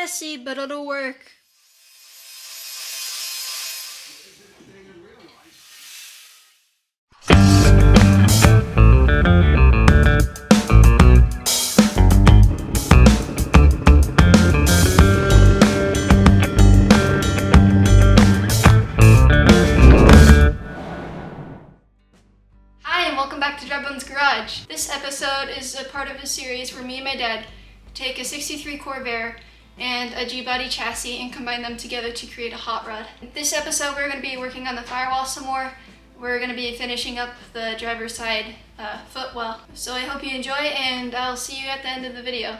messy, but it'll work. Hi, and welcome back to drybonesgarage. This episode is a part of a series where me and my dad take a 63 Corvair and a G-body chassis and combine them together to create a hot rod. This episode we're going to be working on the firewall some more. We're going to be finishing up the driver's side footwell. So I hope you enjoy, and I'll see you at the end of the video.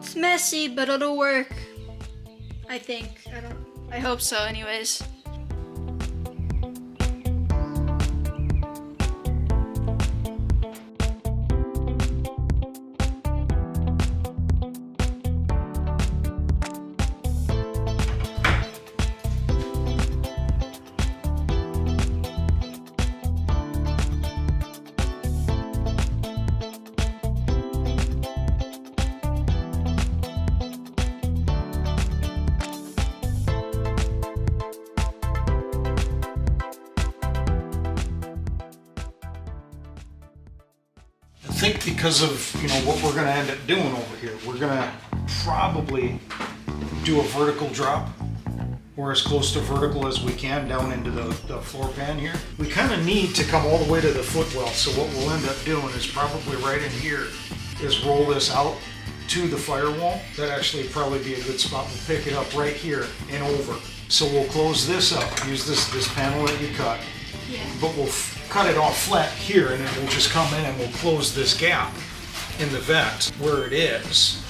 It's messy, but it'll work. I think. I hope so anyways. I think because of what we're going to end up doing over here, we're going to probably do a vertical drop, or as close to vertical as we can down into the floor pan here. We kind of need to come all the way to the footwell, so what we'll end up doing is probably right in here is roll this out to the firewall. That'd actually probably be a good spot. We'll pick it up right here and over. So we'll close this up, use this panel that you cut, but we'll cut it off flat here, and then we'll just come in and we'll close this gap in the vent where it is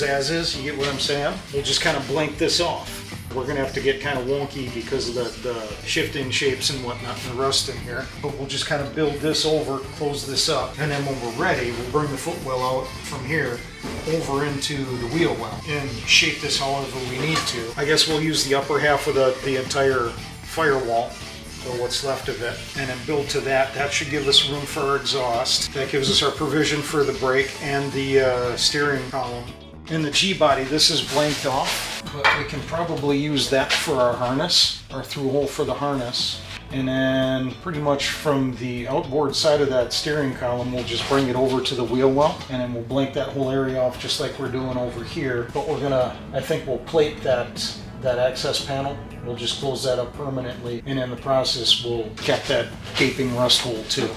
as is. You get what I'm saying? We'll just kind of blank this off. We're going to have to get kind of wonky because of the shifting shapes and whatnot and the rust in here, but we'll just kind of build this over, close this up, and then when we're ready, we'll bring the footwell out from here over into the wheel well and shape this however we need to. I guess we'll use the upper half of the entire firewall, or what's left of it, and then build to that. That should give us room for our exhaust. That gives us our provision for the brake and the steering column. In the G-body, this is blanked off, but we can probably use that for our harness, our through hole for the harness. And then pretty much from the outboard side of that steering column, we'll just bring it over to the wheel well, and then we'll blank that whole area off just like we're doing over here. But we're gonna, I think we'll plate that access panel. We'll just close that up permanently, and in the process we'll cap that gaping rust hole too.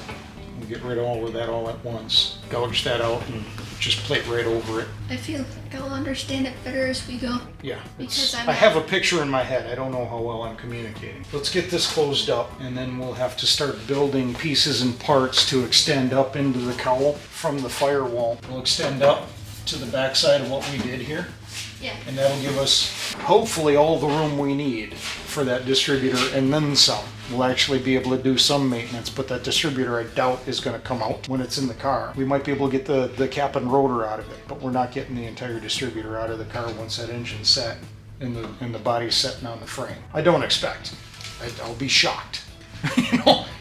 We'll get rid of all of that all at once. Gouge that out and just plate right over it. I feel like I'll understand it better as we go. Yeah, because I have a picture in my head. I don't know how well I'm communicating. Let's get this closed up, and then we'll have to start building pieces and parts to extend up into the cowl from the firewall. We'll extend up to the backside of what we did here. Yeah. And that'll give us, hopefully, all the room we need for that distributor and then some. We'll actually be able to do some maintenance, but that distributor I doubt is going to come out when it's in the car. We might be able to get the cap and rotor out of it, but we're not getting the entire distributor out of the car once that engine's set and the body's setting on the frame. I don't expect. I'll be shocked.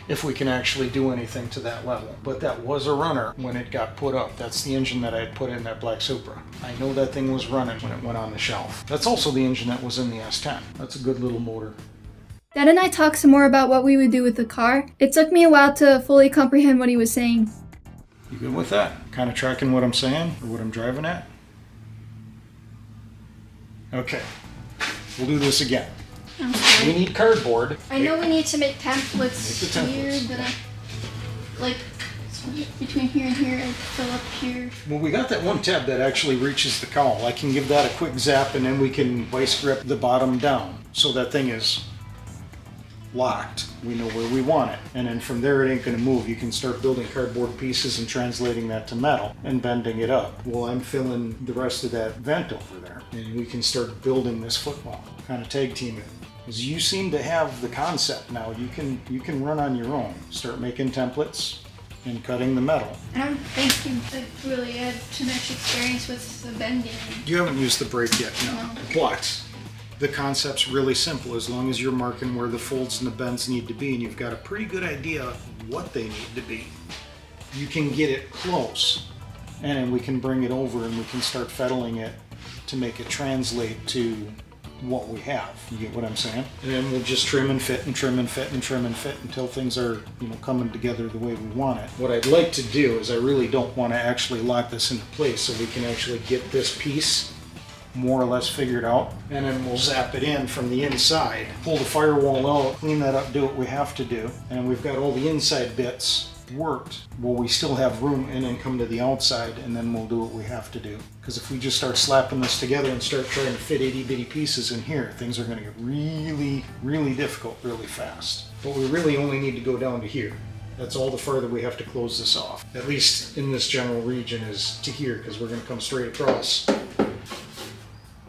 If we can actually do anything to that level. But that was a runner when it got put up. That's the engine that I had put in that black Supra. I know that thing was running when it went on the shelf. That's also the engine that was in the S10. That's a good little motor. Dad and I talked some more about what we would do with the car. It took me a while to fully comprehend what he was saying. You good with that? Kind of tracking what I'm saying or what I'm driving at? Okay. We'll do this again. I'm sorry. We need cardboard. I know we need to make templates, Make the templates. here, but like between here and here, I'd fill up here. Well, we got that one tab that actually reaches the cowl. I can give that a quick zap, and then we can vice grip the bottom down. So that thing is locked. We know where we want it. And then from there, it ain't gonna move. You can start building cardboard pieces and translating that to metal and bending it up. Well, I'm filling the rest of that vent over there, and we can start building this footwell, kind of tag team it. Because you seem to have the concept now. You can run on your own. Start making templates and cutting the metal. I don't think I've really had too much experience with the bending. You haven't used the brake yet, no. But the concept's really simple. As long as you're marking where the folds and the bends need to be, and you've got a pretty good idea of what they need to be, you can get it close. And then we can bring it over and we can start fettling it to make it translate to what we have. You get what I'm saying? And then we'll just trim and fit and trim and fit and trim and fit until things are, coming together the way we want it. What I'd like to do is I really don't want to actually lock this into place, so we can actually get this piece more or less figured out, and then we'll zap it in from the inside, pull the firewall out, clean that up, do what we have to do, and we've got all the inside bits worked. Well, we still have room, and then come to the outside, and then we'll do what we have to do. Because if we just start slapping this together and start trying to fit itty bitty pieces in here, things are going to get really, really difficult really fast. But we really only need to go down to here. That's all the farther we have to close this off. At least in this general region is to here, because we're going to come straight across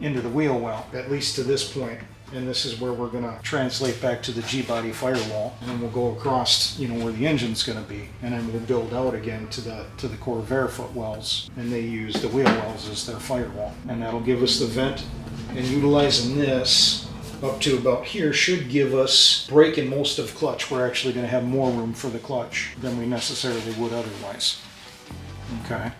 into the wheel well, at least to this point. And this is where we're going to translate back to the G-body firewall, and then we'll go across, where the engine's going to be, and then we'll build out again to the Corvair footwells, and they use the wheel wells as their firewall, and that'll give us the vent. And utilizing this up to about here should give us brake and most of clutch. We're actually going to have more room for the clutch than we necessarily would otherwise. Okay.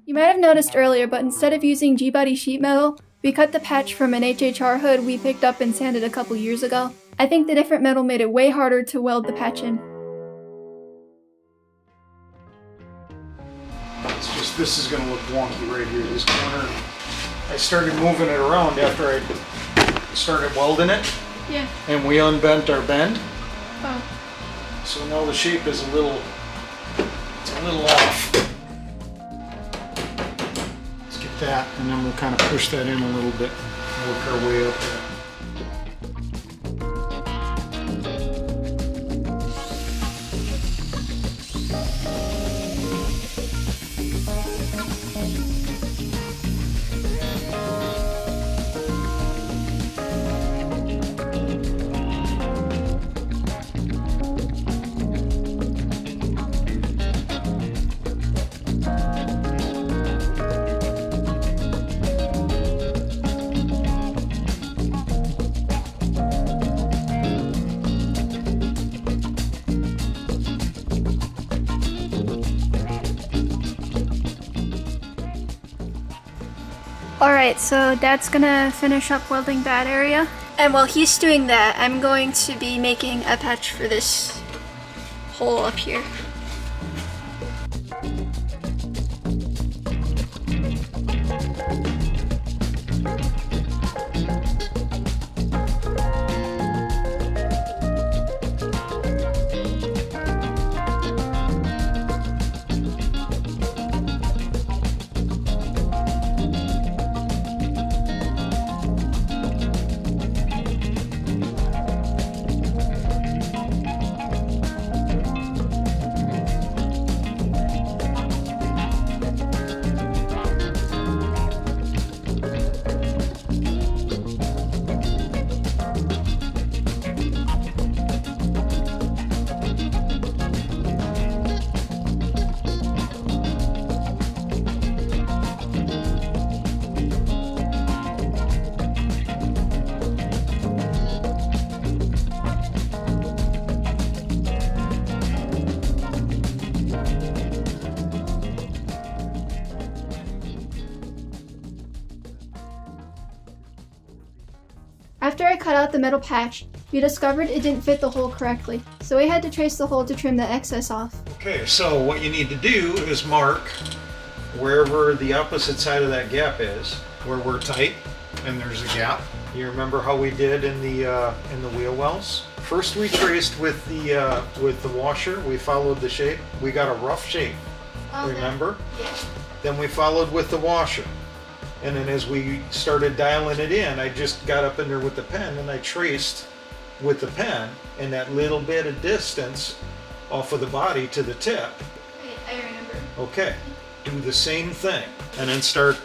You might have noticed earlier, but instead of using G-body sheet metal, we cut the patch from an HHR hood we picked up and sanded a couple years ago. I think the different metal made it way harder to weld the patch in. It's just, this is going to look wonky right here, this corner. I started moving it around after I started welding it. Yeah. And we unbent our bend. Oh. So now the shape is a little off. Let's get that, and then we'll kind of push that in a little bit, work our way up there. Alright, so Dad's gonna finish up welding that area. And while he's doing that, I'm going to be making a patch for this hole up here. After I cut out the metal patch, we discovered it didn't fit the hole correctly, so we had to trace the hole to trim the excess off. Okay, so what you need to do is mark wherever the opposite side of that gap is, where we're tight and there's a gap. You remember how we did in the wheel wells? First we traced with the washer, we followed the shape. We got a rough shape, remember? Yeah. Then we followed with the washer. And then as we started dialing it in, I just got up in there with the pen and I traced with the pen and that little bit of distance off of the body to the tip. I remember. Okay, do the same thing and then start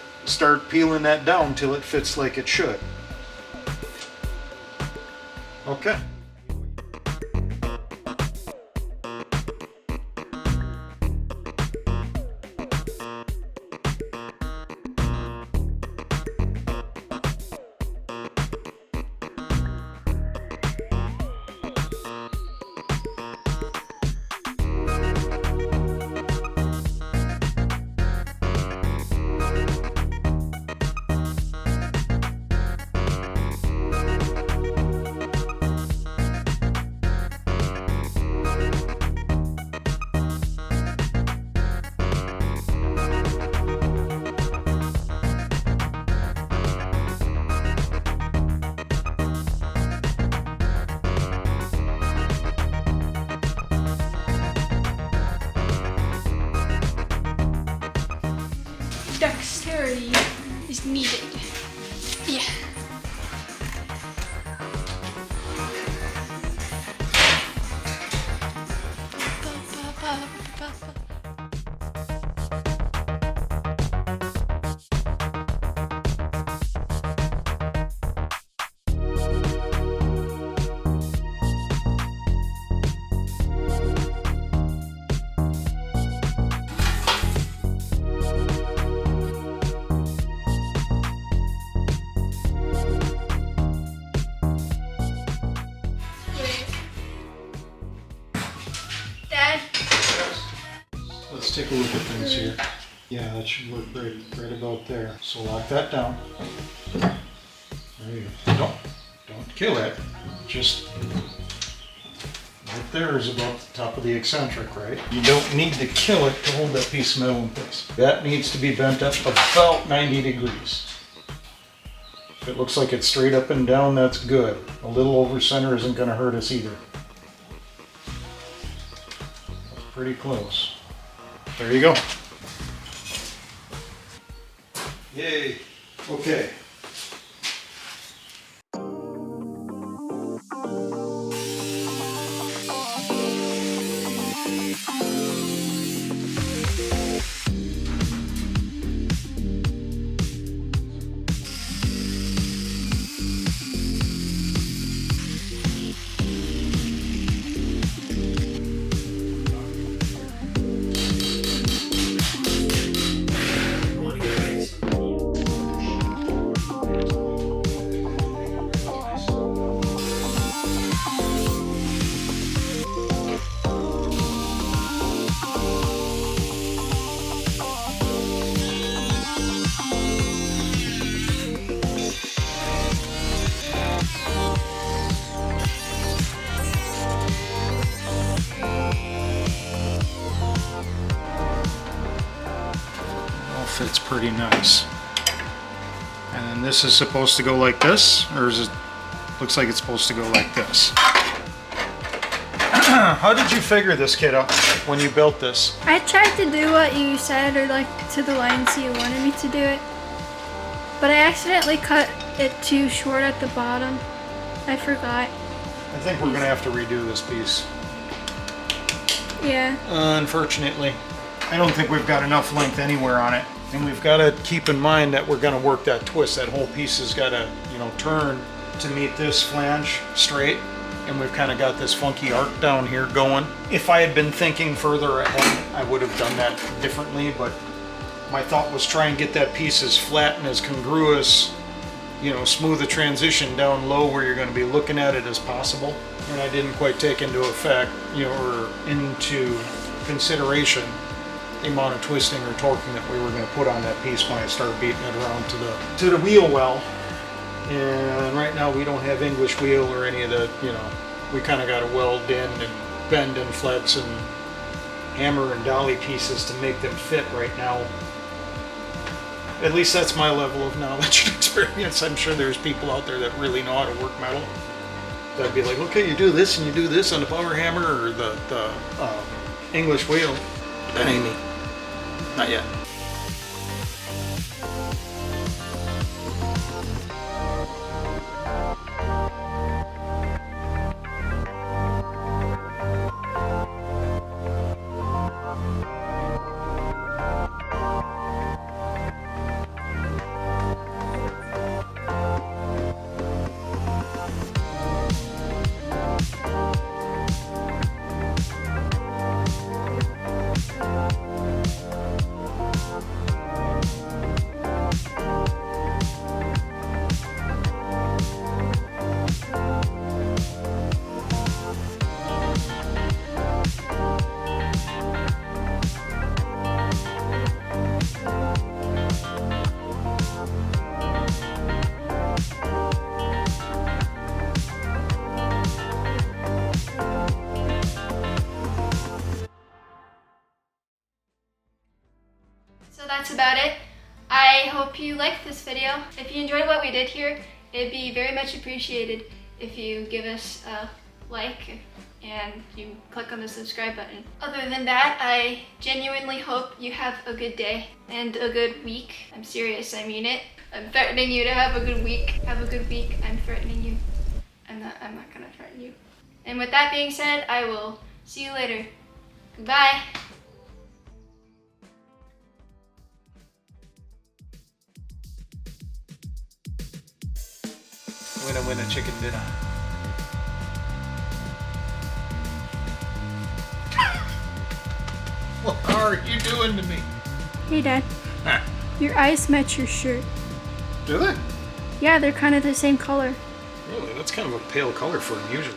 peeling that down till it fits like it should. Okay. Dexterity is needed. Yeah. Dad? Let's take a look at things here. Yeah, that should work right about there. So lock that down. There you go. Don't kill it. Just right there is about the top of the eccentric, right? You don't need to kill it to hold that piece of metal in place. That needs to be bent up about 90 degrees. If it looks like it's straight up and down, that's good. A little over center isn't going to hurt us either. That's pretty close. There you go. Yay. Okay. Fits pretty nice. And then this is supposed to go like this, or is it looks like it's supposed to go like this? How did you figure this kit out when you built this? I tried to do what you said, or like to the lines you wanted me to do it, but I accidentally cut it too short at the bottom. I forgot. I think we're gonna have to redo this piece. Yeah. Unfortunately, I don't think we've got enough length anywhere on it. And we've got to keep in mind that we're going to work that twist. That whole piece has got to, turn to meet this flange straight. And we've kind of got this funky arc down here going. If I had been thinking further ahead, I would have done that differently. But my thought was try and get that piece as flat and as congruous, smooth a transition down low where you're going to be looking at it as possible. And I didn't quite take into effect, or into consideration the amount of twisting or torquing that we were going to put on that piece when I started beating it around to the wheel well. And right now we don't have English wheel or any of that, we kind of got to weld in and bend and flex and hammer and dolly pieces to make them fit right now. At least that's my level of knowledge and experience. I'm sure there's people out there that really know how to work metal. That'd be like, okay, you do this and you do this on the power hammer or the English wheel. That ain't me. Not yet. So that's about it. I hope you liked this video. If you enjoyed what we did here, it'd be very much appreciated if you give us a like and you click on the subscribe button. Other than that, I genuinely hope you have a good day and a good week. I'm serious, I mean it. I'm threatening you to have a good week. Have a good week. I'm threatening you. I'm not gonna threaten you. And with that being said, I will see you later. Goodbye. I'm gonna win a chicken dinner. What are you doing to me? Hey Dad, Huh. your eyes match your shirt. Do they? Yeah, they're kind of the same color. Really? That's kind of a pale color for him usually.